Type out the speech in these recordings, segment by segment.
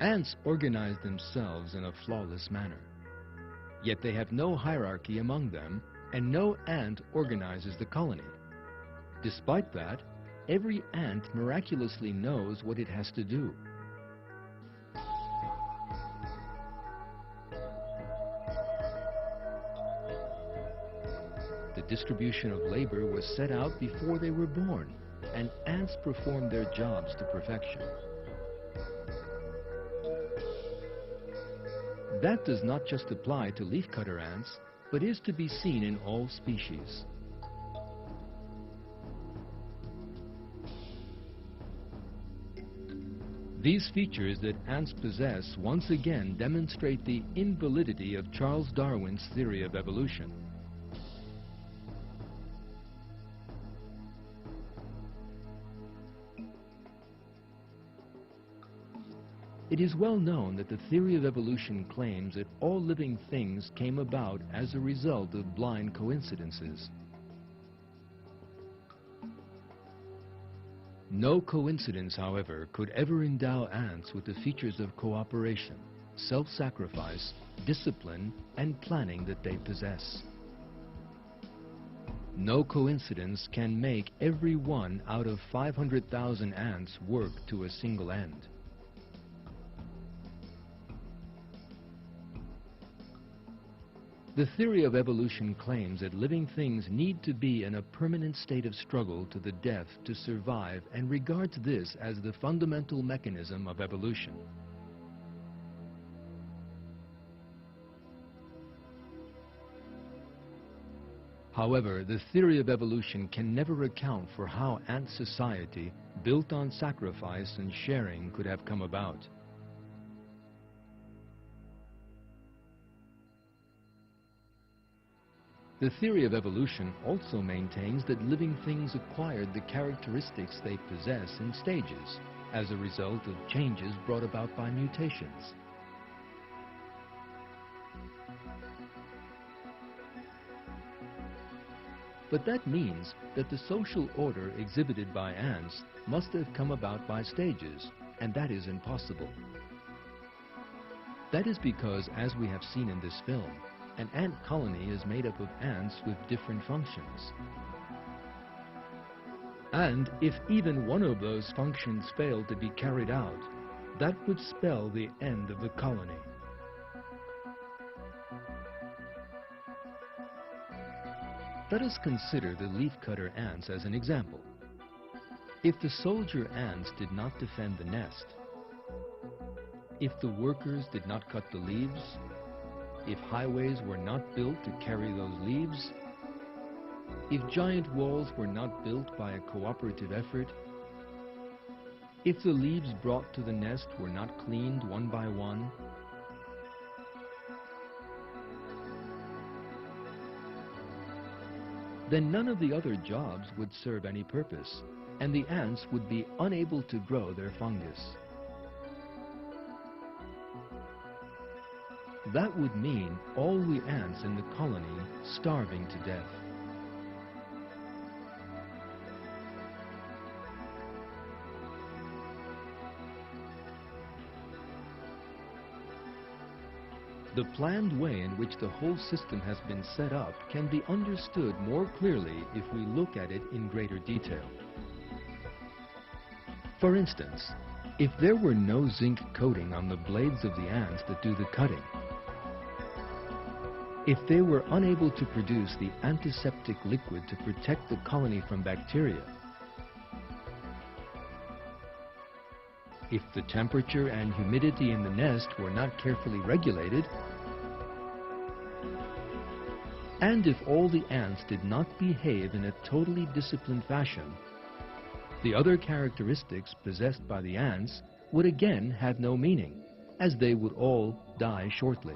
Ants organize themselves in a flawless manner. Yet they have no hierarchy among them, and no ant organizes the colony. Despite that, every ant miraculously knows what it has to do. The distribution of labor was set out before they were born, and ants perform their jobs to perfection. That does not just apply to leafcutter ants, but is to be seen in all species. These features that ants possess once again demonstrate the invalidity of Charles Darwin's theory of evolution. It is well known that the theory of evolution claims that all living things came about as a result of blind coincidences. No coincidence, however, could ever endow ants with the features of cooperation, self-sacrifice, discipline, and planning that they possess. No coincidence can make every one out of 500,000 ants work to a single end. The theory of evolution claims that living things need to be in a permanent state of struggle to the death to survive, and regards this as the fundamental mechanism of evolution. However, the theory of evolution can never account for how ant society, built on sacrifice and sharing, could have come about. The theory of evolution also maintains that living things acquired the characteristics they possess in stages, as a result of changes brought about by mutations. But that means that the social order exhibited by ants must have come about by stages, and that is impossible. That is because, as we have seen in this film, an ant colony is made up of ants with different functions. And if even one of those functions failed to be carried out, that would spell the end of the colony. Let us consider the leafcutter ants as an example. If the soldier ants did not defend the nest, if the workers did not cut the leaves, if highways were not built to carry those leaves, if giant walls were not built by a cooperative effort, if the leaves brought to the nest were not cleaned one by one, then none of the other jobs would serve any purpose, and the ants would be unable to grow their fungus. That would mean all the ants in the colony starving to death. The planned way in which the whole system has been set up can be understood more clearly if we look at it in greater detail. For instance, if there were no zinc coating on the blades of the ants that do the cutting, if they were unable to produce the antiseptic liquid to protect the colony from bacteria, if the temperature and humidity in the nest were not carefully regulated, and if all the ants did not behave in a totally disciplined fashion, the other characteristics possessed by the ants would again have no meaning, as they would all die shortly.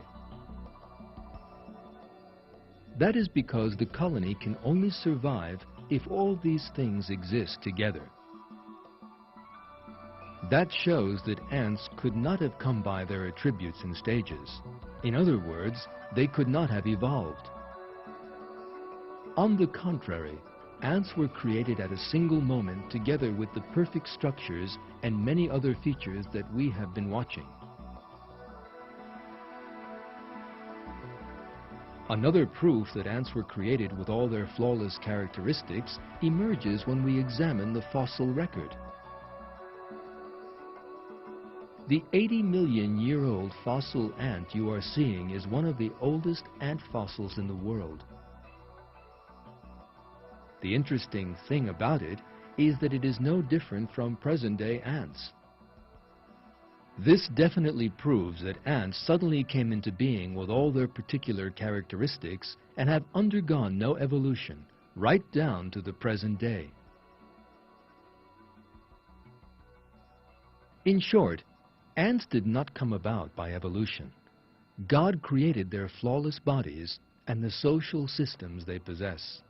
That is because the colony can only survive if all these things exist together. That shows that ants could not have come by their attributes in stages. In other words, they could not have evolved. On the contrary, ants were created at a single moment together with the perfect structures and many other features that we have been watching. Another proof that ants were created with all their flawless characteristics emerges when we examine the fossil record. The 80-million-year-old fossil ant you are seeing is one of the oldest ant fossils in the world. The interesting thing about it is that it is no different from present-day ants. This definitely proves that ants suddenly came into being with all their particular characteristics and have undergone no evolution, right down to the present day. In short, ants did not come about by evolution. God created their flawless bodies and the social systems they possess.